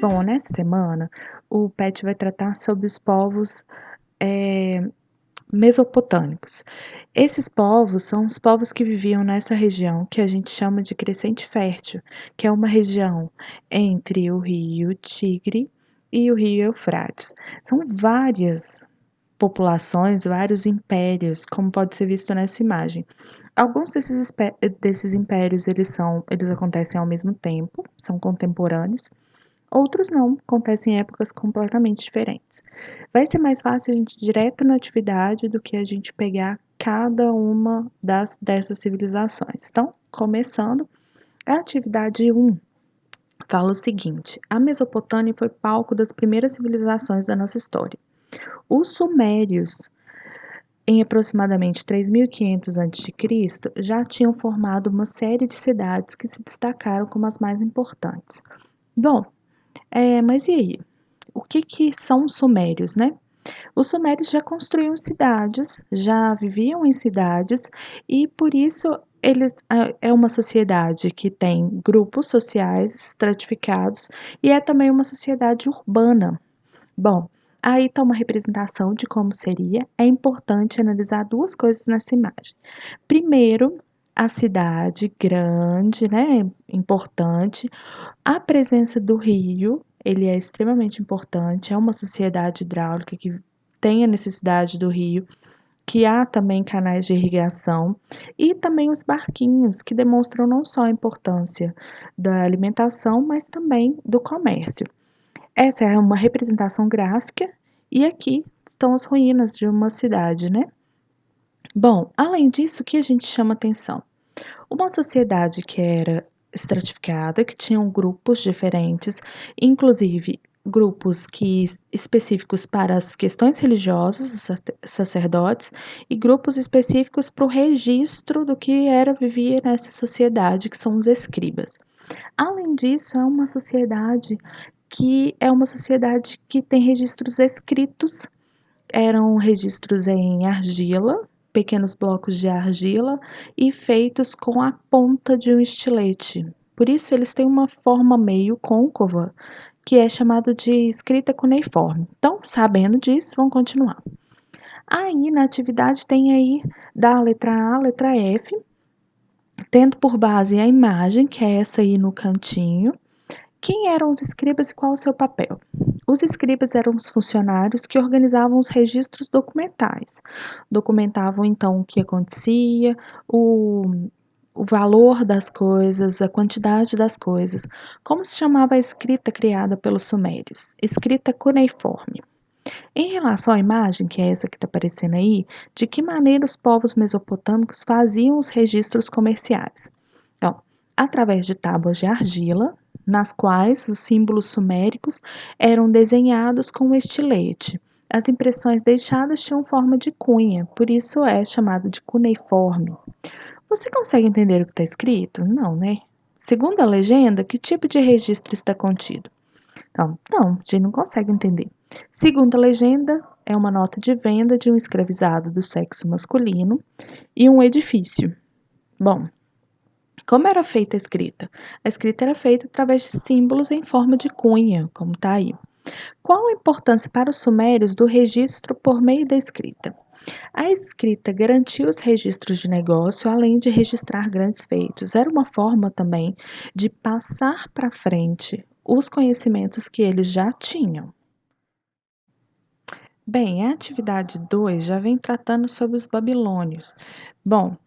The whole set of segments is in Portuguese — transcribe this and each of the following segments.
Bom, nessa semana, o PET vai tratar sobre os povos, eh, mesopotâmicos. Esses povos são os povos que viviam nessa região que a gente chama de Crescente Fértil, que é uma região entre o rio Tigre e o rio Eufrates. São várias populações, vários impérios, como pode ser visto nessa imagem. Alguns desses impérios eles acontecem ao mesmo tempo, são contemporâneos. Outros não, acontecem em épocas completamente diferentes. Vai ser mais fácil a gente ir direto na atividade do que a gente pegar cada uma dessas civilizações. Então, começando, a atividade 1 fala o seguinte: a Mesopotâmia foi palco das primeiras civilizações da nossa história. Os sumérios, em aproximadamente 3500 a.C., já tinham formado uma série de cidades que se destacaram como as mais importantes. Bom, mas e aí? O que que são os sumérios, né? Os sumérios já construíam cidades, já viviam em cidades e por isso é uma sociedade que tem grupos sociais estratificados e é também uma sociedade urbana. Bom, aí está uma representação de como seria. É importante analisar duas coisas nessa imagem. Primeiro, a cidade grande, né, importante, a presença do rio, ele é extremamente importante, é uma sociedade hidráulica que tem a necessidade do rio, que há também canais de irrigação e também os barquinhos, que demonstram não só a importância da alimentação, mas também do comércio. Essa é uma representação gráfica e aqui estão as ruínas de uma cidade, né? Bom, além disso, o que a gente chama atenção? Uma sociedade que era estratificada, que tinham grupos diferentes, inclusive grupos específicos para as questões religiosas, os sacerdotes, e grupos específicos para o registro do que era vivia nessa sociedade, que são os escribas. Além disso, é uma sociedade que tem registros escritos, eram registros em argila, pequenos blocos de argila e feitos com a ponta de um estilete. Por isso eles têm uma forma meio côncava, que é chamado de escrita cuneiforme. Então, sabendo disso, vamos continuar. Aí, na atividade, tem aí da letra A à letra F, tendo por base a imagem, que é essa aí no cantinho. Quem eram os escribas e qual o seu papel? Os escribas eram os funcionários que organizavam os registros documentais. Documentavam então o que acontecia, o valor das coisas, a quantidade das coisas. Como se chamava a escrita criada pelos sumérios? Escrita cuneiforme. Em relação à imagem, que é essa que está aparecendo aí, de que maneira os povos mesopotâmicos faziam os registros comerciais? Então, através de tábuas de argila, nas quais os símbolos suméricos eram desenhados com estilete. As impressões deixadas tinham forma de cunha, por isso é chamado de cuneiforme. Você consegue entender o que está escrito? Não, né? Segundo a legenda, que tipo de registro está contido? Então, não, a gente não consegue entender. Segundo a legenda, é uma nota de venda de um escravizado do sexo masculino e um edifício. Bom, como era feita a escrita? A escrita era feita através de símbolos em forma de cunha, como está aí. Qual a importância para os sumérios do registro por meio da escrita? A escrita garantia os registros de negócio, além de registrar grandes feitos. Era uma forma também de passar para frente os conhecimentos que eles já tinham. Bem, a atividade 2 já vem tratando sobre os babilônios. Bom,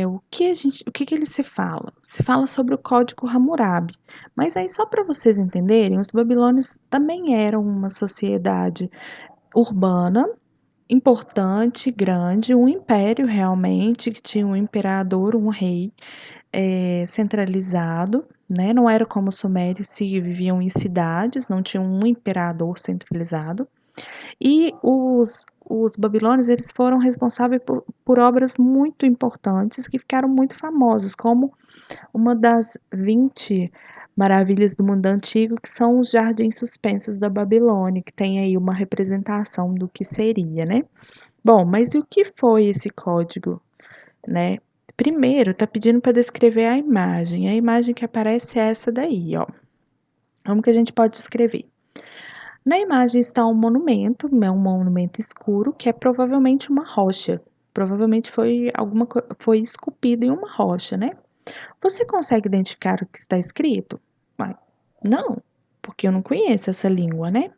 o que que ele se fala? Se fala sobre o Código Hammurabi. Mas aí, só para vocês entenderem, os babilônios também eram uma sociedade urbana, importante, grande, um império realmente, que tinha um imperador, um rei centralizado, né? Não era como os sumérios se viviam em cidades, não tinha um imperador centralizado. E os babilônios, eles foram responsáveis por obras muito importantes que ficaram muito famosas, como uma das 20 maravilhas do mundo antigo, que são os jardins suspensos da Babilônia, que tem aí uma representação do que seria, né? Bom, mas e o que foi esse código, né? Primeiro, tá pedindo para descrever a imagem. A imagem que aparece é essa daí, ó. Como que a gente pode descrever? Na imagem está um monumento, é um monumento escuro, que é provavelmente uma rocha. Provavelmente foi esculpido em uma rocha, né? Você consegue identificar o que está escrito? Uai, não, porque eu não conheço essa língua, né?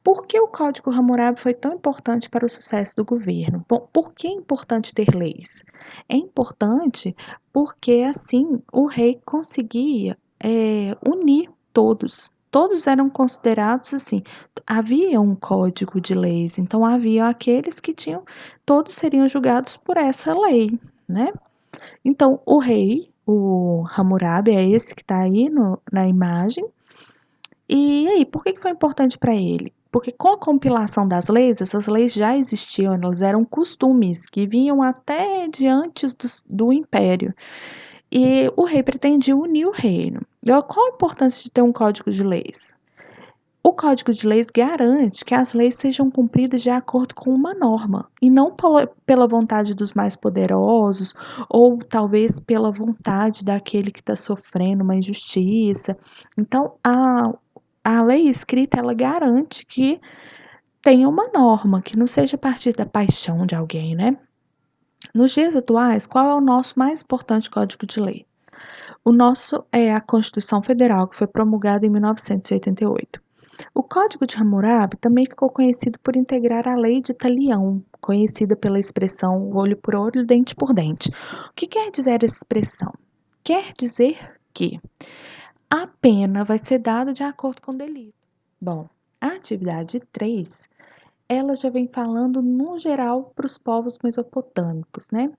Por que o Código Hammurabi foi tão importante para o sucesso do governo? Bom, por que é importante ter leis? É importante porque assim o rei conseguia unir todos. Todos eram considerados assim. Havia um código de leis, então havia aqueles que tinham, todos seriam julgados por essa lei, né? Então o rei, o Hammurabi, é esse que está aí na imagem. E aí, por que foi importante para ele? Porque com a compilação das leis, essas leis já existiam, elas eram costumes que vinham até de antes do império. E o rei pretendia unir o reino. E qual a importância de ter um código de leis? O código de leis garante que as leis sejam cumpridas de acordo com uma norma e não pela vontade dos mais poderosos ou talvez pela vontade daquele que está sofrendo uma injustiça. Então, a lei escrita ela garante que tenha uma norma, que não seja a partir da paixão de alguém, né? Nos dias atuais, qual é o nosso mais importante código de lei? O nosso é a Constituição Federal, que foi promulgada em 1988. O Código de Hammurabi também ficou conhecido por integrar a Lei de Talião, conhecida pela expressão olho por olho, dente por dente. O que quer dizer essa expressão? Quer dizer que a pena vai ser dada de acordo com o delito. Bom, a atividade 3, ela já vem falando no geral para os povos mesopotâmicos, né?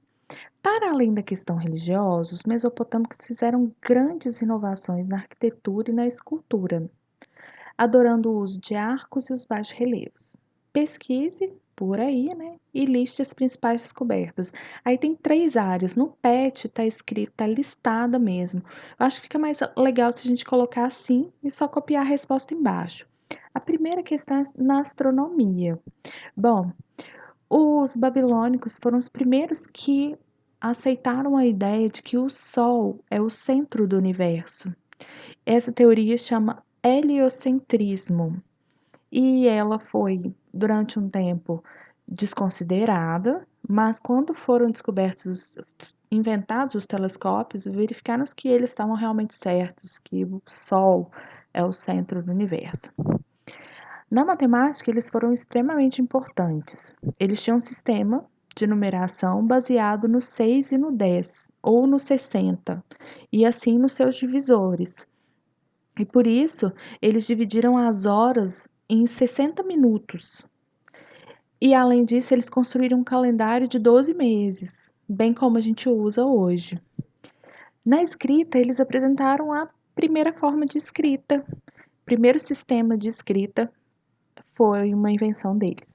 Para além da questão religiosa, os mesopotâmicos fizeram grandes inovações na arquitetura e na escultura, adorando o uso de arcos e os baixos-relevos. Pesquise por aí, né? E liste as principais descobertas. Aí tem 3 áreas. No PET tá escrito, tá listada mesmo. Eu acho que fica mais legal se a gente colocar assim e só copiar a resposta embaixo. A primeira questão é na astronomia. Bom, os babilônicos foram os primeiros que aceitaram a ideia de que o Sol é o centro do universo. Essa teoria chama heliocentrismo e ela foi, durante um tempo, desconsiderada, mas quando foram inventados os telescópios, verificaram que eles estavam realmente certos, que o Sol é o centro do universo. Na matemática, eles foram extremamente importantes. Eles tinham um sistema de numeração baseado no 6 e no 10, ou no 60, e assim nos seus divisores. E por isso, eles dividiram as horas em 60 minutos. E além disso, eles construíram um calendário de 12 meses, bem como a gente usa hoje. Na escrita, eles apresentaram a primeira forma de escrita. O primeiro sistema de escrita foi uma invenção deles.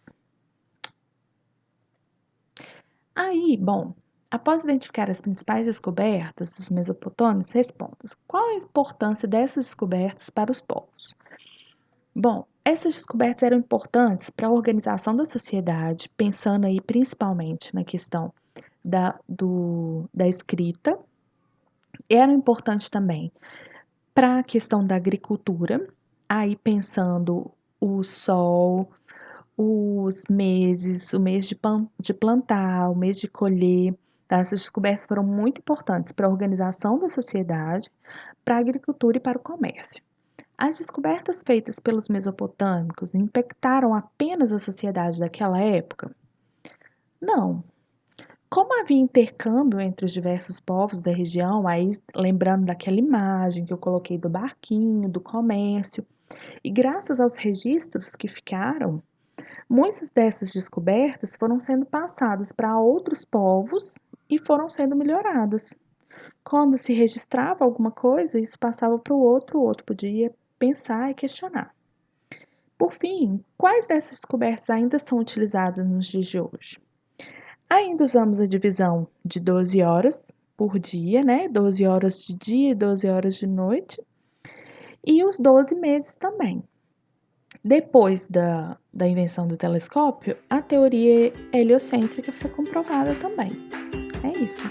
Aí, bom, após identificar as principais descobertas dos mesopotâmios, responda: qual a importância dessas descobertas para os povos? Bom, essas descobertas eram importantes para a organização da sociedade, pensando aí principalmente na questão da escrita, eram importantes também para a questão da agricultura, aí pensando o sol, os meses, o mês de plantar, o mês de colher. Tá? Essas descobertas foram muito importantes para a organização da sociedade, para a agricultura e para o comércio. As descobertas feitas pelos mesopotâmicos impactaram apenas a sociedade daquela época? Não. Como havia intercâmbio entre os diversos povos da região, aí lembrando daquela imagem que eu coloquei do barquinho, do comércio, e graças aos registros que ficaram, muitas dessas descobertas foram sendo passadas para outros povos e foram sendo melhoradas. Quando se registrava alguma coisa, isso passava para o outro podia pensar e questionar. Por fim, quais dessas descobertas ainda são utilizadas nos dias de hoje? Ainda usamos a divisão de 12 horas por dia, né? 12 horas de dia e 12 horas de noite, e os 12 meses também. Depois da invenção do telescópio, a teoria heliocêntrica foi comprovada também. É isso.